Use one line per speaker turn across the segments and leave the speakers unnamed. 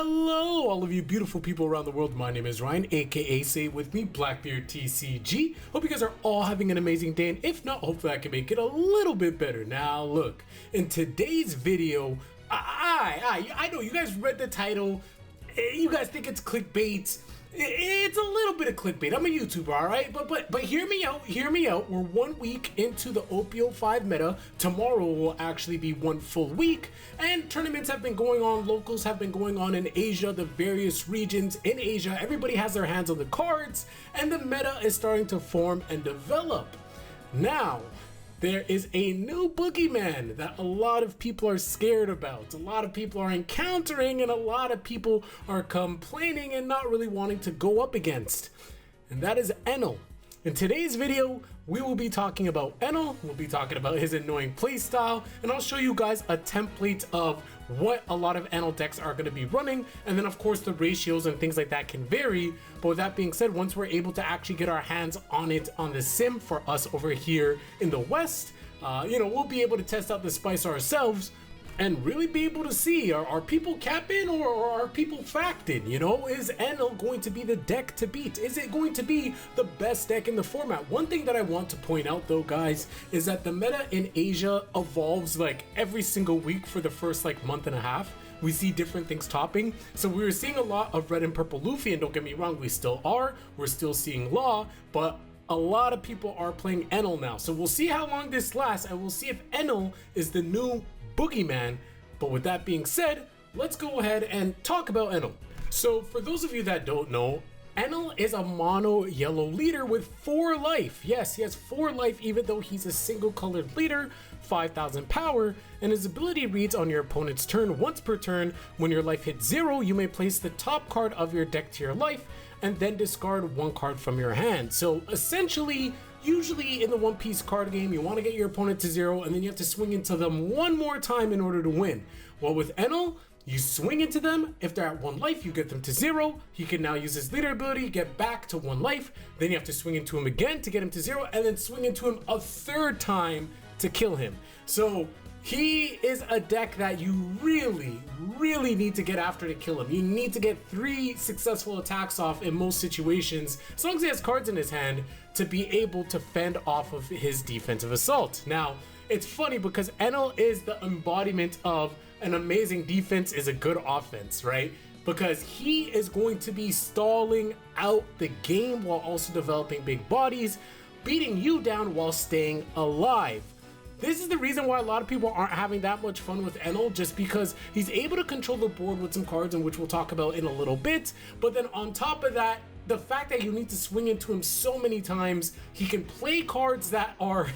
Hello, all of you beautiful people around the world. My name is Ryan, aka Say It With Me, Blackbeard TCG. Hope you guys are all having an amazing day, and if not, hopefully I can make it a little bit better. Now, look, in today's video, I know you guys read the title, you guys think it's clickbait. It's a little bit of clickbait. I'm a YouTuber, all right? But hear me out, We're 1 week into the OP05 meta. Tomorrow will actually be 1 full week. And tournaments have been going on, locals have been going on in Asia, the various regions in Asia. Everybody has their hands on the cards, and the meta is starting to form and develop. Now, there is a new boogeyman that a lot of people are scared about, a lot of people are encountering, and a lot of people are complaining and not really wanting to go up against. And that is Enel. In today's video, we will be talking about Enel, we'll be talking about his annoying playstyle, and I'll show you guys a template of what a lot of Enel decks are going to be running, and then of course the ratios and things like that can vary. But with that being said, once we're able to actually get our hands on it on the sim for us over here in the West, we'll be able to test out the spice ourselves and really be able to see, are people capping or are people facting? Is Enel going to be the deck to beat? Is it going to be the best deck in the format? One thing that I want to point out though, guys, is that the meta in Asia evolves like every single week for the first month and a half. We see different things topping. So we were seeing a lot of red and purple Luffy, and don't get me wrong, we still are. We're still seeing Law, but a lot of people are playing Enel now. So we'll see how long this lasts, and we'll see if Enel is the new boogeyman. But with that being said, let's go ahead and talk about Enel. So for those of you that don't know, Enel is a mono yellow leader with 4 life. Yes, he has 4 life even though he's a single colored leader, 5,000 power, and his ability reads on your opponent's turn once per turn. When your life hits 0, you may place the top card of your deck to your life and then discard 1 card from your hand. So essentially, usually in the One Piece card game, you want to get your opponent to 0 and then you have to swing into them 1 more time in order to win. Well, with Enel, you swing into them. If they're at 1 life, you get them to 0. He can now use his leader ability, get back to 1 life. Then you have to swing into him again to get him to 0, and then swing into him a 3rd time to kill him. So he is a deck that you really need to get after to kill him. You need to get 3 successful attacks off in most situations, as long as he has cards in his hand, to be able to fend off of his defensive assault. Now, it's funny because Enel is the embodiment of an amazing defense is a good offense, right? Because he is going to be stalling out the game while also developing big bodies, beating you down while staying alive. This is the reason why a lot of people aren't having that much fun with Enel, just because he's able to control the board with some cards, in which we'll talk about in a little bit. But then on top of that, the fact that you need to swing into him so many times, he can play cards that are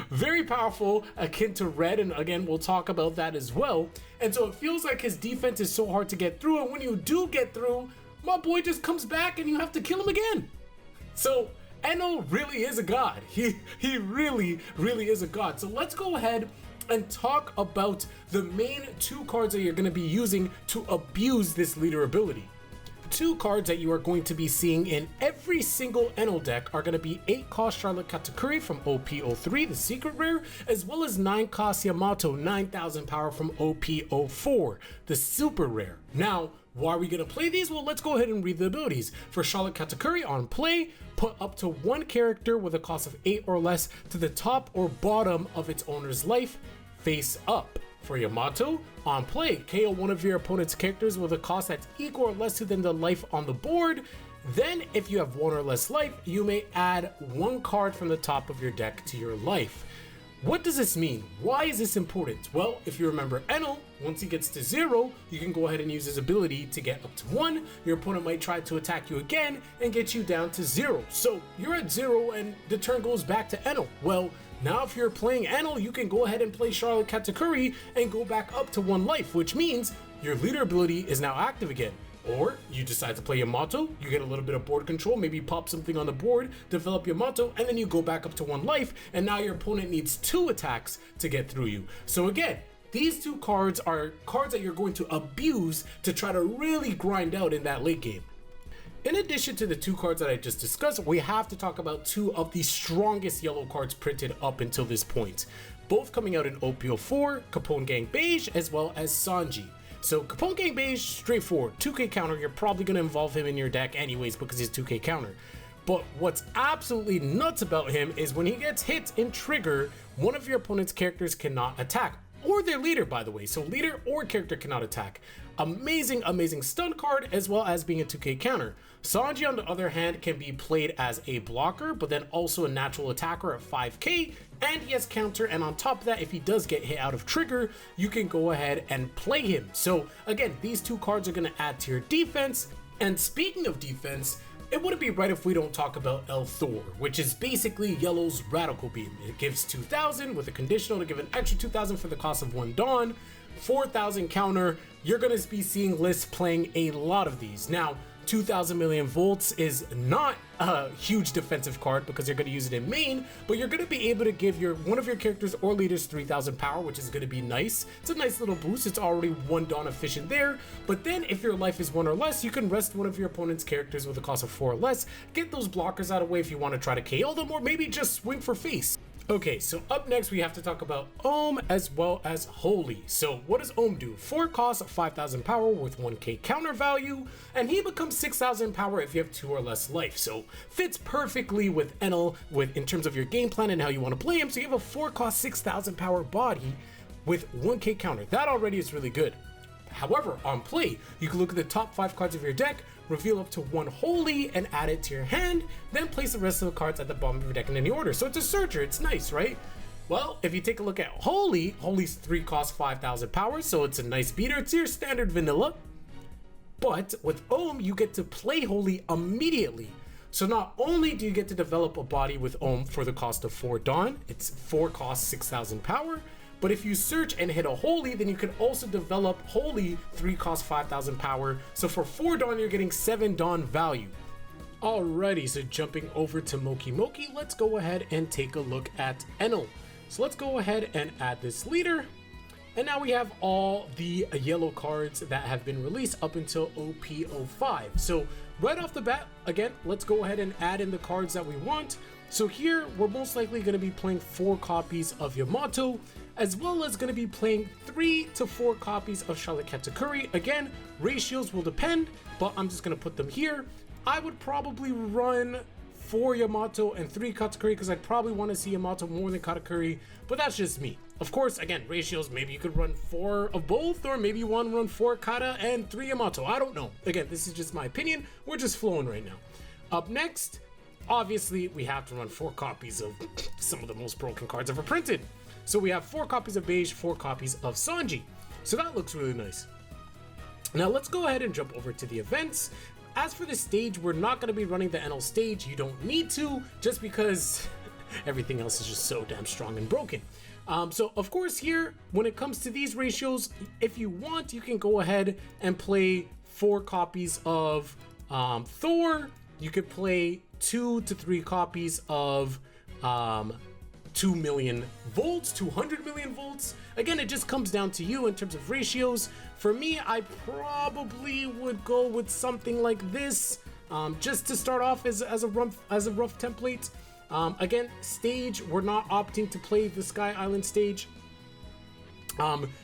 very powerful, akin to red, and again we'll talk about that as well. And so it feels like his defense is so hard to get through, and when you do get through, my boy just comes back and you have to kill him again. So Enel really is a god. He really is a god. So let's go ahead and talk about the main 2 cards that you're going to be using to abuse this leader ability. 2 cards that you are going to be seeing in every single Enel deck are going to be 8 cost Charlotte Katakuri from OP03, the secret rare, as well as 9 cost Yamato, 9,000 power from OP04, the super rare. Now, why are we going to play these? Well, let's go ahead and read the abilities. For Charlotte Katakuri, on play, put up to 1 character with a cost of 8 or less to the top or bottom of its owner's life, face up. For Yamato, on play, KO one of your opponent's characters with a cost that's equal or less to than the life on the board. Then, if you have 1 or less life, you may add 1 card from the top of your deck to your life. What does this mean? Why is this important? Well, if you remember Enel, once he gets to 0, you can go ahead and use his ability to get up to 1. Your opponent might try to attack you again and get you down to 0. So you're at 0 and the turn goes back to Enel. Well, now if you're playing Enel, you can go ahead and play Charlotte Katakuri and go back up to 1 life, which means your leader ability is now active again. Or you decide to play Yamato, you get a little bit of board control, maybe pop something on the board, develop Yamato, and then you go back up to 1 life, and now your opponent needs 2 attacks to get through you. So again, these 2 cards are cards that you're going to abuse to try to really grind out in that late game. In addition to the 2 cards that I just discussed, we have to talk about 2 of the strongest yellow cards printed up until this point, both coming out in OP04, Capone Gang Beige, as well as Sanji. So Capone Gang Beige, straightforward, 2k counter. You're probably going to involve him in your deck anyways because he's 2k counter. But what's absolutely nuts about him is when he gets hit in trigger, one of your opponent's characters cannot attack. Or their leader, by the way. So leader or character cannot attack. Amazing, amazing stun card, as well as being a 2k counter. Sanji, on the other hand, can be played as a blocker, but then also a natural attacker at 5k, and he has counter, and on top of that, if he does get hit out of trigger, you can go ahead and play him. So again, these two cards are going to add to your defense. And speaking of defense, it wouldn't be right if we don't talk about El Thor, which is basically Yellow's Radical Beam. It gives 2,000 with a conditional to give an extra 2,000 for the cost of 1 Dawn, 4,000 counter. You're going to be seeing lists playing a lot of these. Now, 2,000 million volts is not a huge defensive card because you're going to use it in main, but you're going to be able to give one of your characters or leaders 3,000 power, which is going to be nice. It's a nice little boost. It's already 1 Dawn efficient there. But then if your life is 1 or less, you can rest one of your opponent's characters with a cost of 4 or less. Get those blockers out of the way if you want to try to KO them, or maybe just swing for face. Okay, so up next we have to talk about Ohm as well as Holy. So what does Ohm do? 4 costs, 5,000 power with 1k counter value, and he becomes 6,000 power if you have 2 or less life. So fits perfectly with Enel in terms of your game plan and how you want to play him. So you have a 4 cost, 6,000 power body with 1k counter. That already is really good. However, on play, you can look at the top 5 cards of your deck, reveal up to 1 Holy and add it to your hand, then place the rest of the cards at the bottom of your deck in any order. So it's a searcher, it's nice, right? Well, if you take a look at Holy's 3 costs 5,000 power, so it's a nice beater. It's your standard vanilla. But with Ohm, you get to play Holy immediately. So not only do you get to develop a body with Ohm for the cost of 4 Dawn, it's 4 costs 6,000 power. But if you search and hit a Holy, then you can also develop Holy 3 cost 5,000 power. So for 4 Dawn, you're getting 7 Dawn value. Alrighty, so jumping over to Mokimoki, let's go ahead and take a look at Enel. So let's go ahead and add this leader. And now we have all the yellow cards that have been released up until OP05. So right off the bat, again, let's go ahead and add in the cards that we want. So here, we're most likely going to be playing 4 copies of Yamato, as well as going to be playing 3 to 4 copies of Charlotte Katakuri. Again, ratios will depend, but I'm just going to put them here. I would probably run 4 Yamato and 3 Katakuri because I'd probably want to see Yamato more than Katakuri, but that's just me. Of course, again, ratios, maybe you could run 4 of both, or maybe you want to run 4 Kata and 3 Yamato. I don't know. Again, this is just my opinion. We're just flowing right now. Up next, obviously, we have to run 4 copies of some of the most broken cards ever printed. So we have 4 copies of Beige, 4 copies of Sanji. So that looks really nice. Now let's go ahead and jump over to the events. As for the stage, we're not going to be running the Enel stage. You don't need to, just because everything else is just so damn strong and broken. So of course here, when it comes to these ratios, if you want, you can go ahead and play 4 copies of Thor. You could play 2 to 3 copies of 2 million volts, 200 million volts. Again, it just comes down to you in terms of ratios. For me, I probably would go with something like this, just to start off as a rough template. Again, stage, we're not opting to play the Sky Island stage.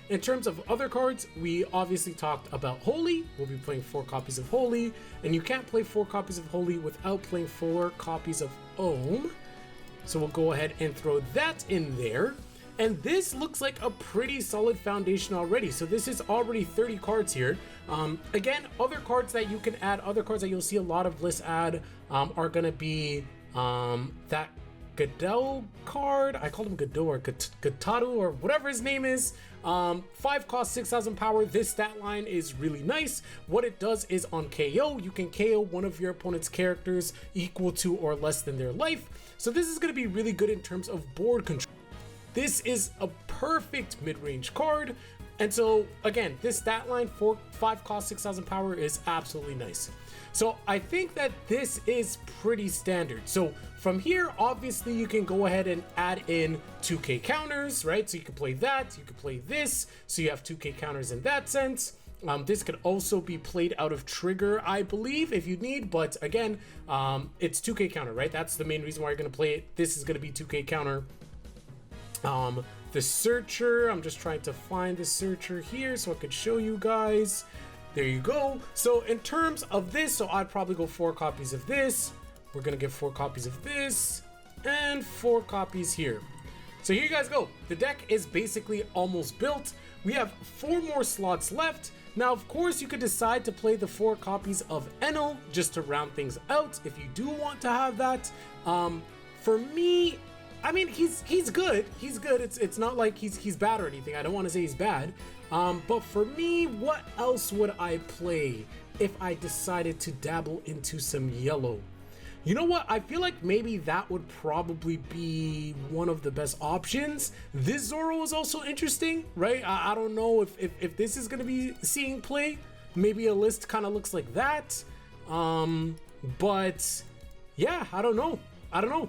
In terms of other cards, we obviously talked about Holy. We'll be playing 4 copies of Holy, and you can't play 4 copies of Holy without playing 4 copies of Ohm. So we'll go ahead and throw that in there. And this looks like a pretty solid foundation already. So this is already 30 cards here. Again, other cards that you can add, other cards that you'll see a lot of lists add are going to be that Godot card. I called him Godot or Gataru or whatever his name is. 5 cost 6,000 power. This stat line is really nice. What it does is on KO, you can KO one of your opponent's characters equal to or less than their life. So this is going to be really good in terms of board control. This is a perfect mid-range card. And so again, this stat line for 5 cost 6,000 power is absolutely nice. So I think that this is pretty standard. So from here, obviously you can go ahead and add in 2k counters, right? So you can play that, you can play this. So you have 2k counters in that sense. This could also be played out of trigger, I believe, if you need, but again, it's 2k counter, right? That's the main reason why you're gonna play it. This is gonna be 2k counter. The searcher, I'm just trying to find the searcher here so I could show you guys. There you go. So in terms of this, so I'd probably go 4 copies of this. We're gonna get 4 copies of this and 4 copies here. So here you guys go. The deck is basically almost built. We have 4 more slots left. Now, of course, you could decide to play the 4 copies of Enel just to round things out if you do want to have that. For me, I mean, he's good. He's good. It's not like he's bad or anything. I don't want to say he's bad. But for me, what else would I play if I decided to dabble into some yellow? You know what? I feel like maybe that would probably be one of the best options. This Zoro is also interesting, right? I don't know if this is going to be seeing play. Maybe a list kind of looks like that. But yeah, I don't know.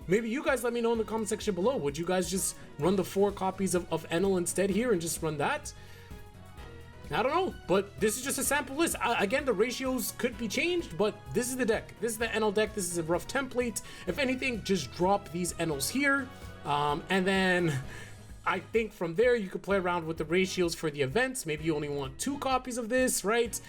Maybe you guys let me know in the comment section below. Would you guys just run the 4 copies of Enel instead here and just run that? I don't know, but this is just a sample list. Again, the ratios could be changed, but this is the deck. This is the Enel deck. This is a rough template. If anything, just drop these Enels here. And then I think from there, you could play around with the ratios for the events. Maybe you only want 2 copies of this, right?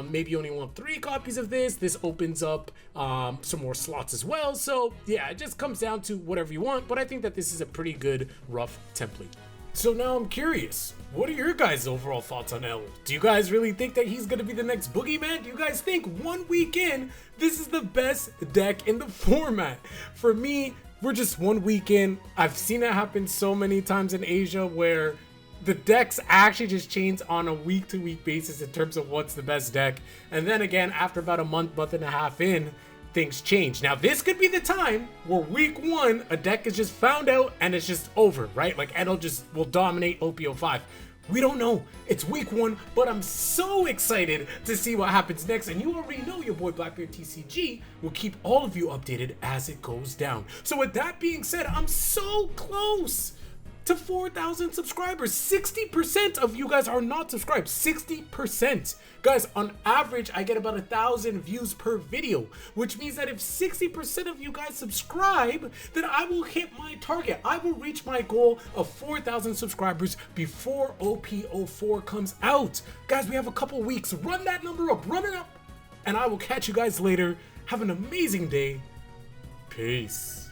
Maybe you only want 3 copies of this. This opens up some more slots as well. So yeah, it just comes down to whatever you want. But I think that this is a pretty good rough template. So now I'm curious, what are your guys' overall thoughts on Enel? Do you guys really think that he's going to be the next boogeyman? Do you guys think 1 week in, this is the best deck in the format? For me, we're just 1 week in. I've seen it happen so many times in Asia where the decks actually just change on a week-to-week basis in terms of what's the best deck. And then again, after about a month and a half in, things change. Now, this could be the time where week 1, a deck is just found out and it's just over, right? Like Enel just will dominate OP05. We don't know. It's week 1, but I'm so excited to see what happens next. And you already know your boy Blackbeard TCG will keep all of you updated as it goes down. So with that being said, I'm so close to 4,000 subscribers. 60% of you guys are not subscribed. 60%. Guys, on average, I get about 1,000 views per video, which means that if 60% of you guys subscribe, then I will hit my target. I will reach my goal of 4,000 subscribers before OP04 comes out. Guys, we have a couple weeks. Run that number up. Run it up. And I will catch you guys later. Have an amazing day. Peace.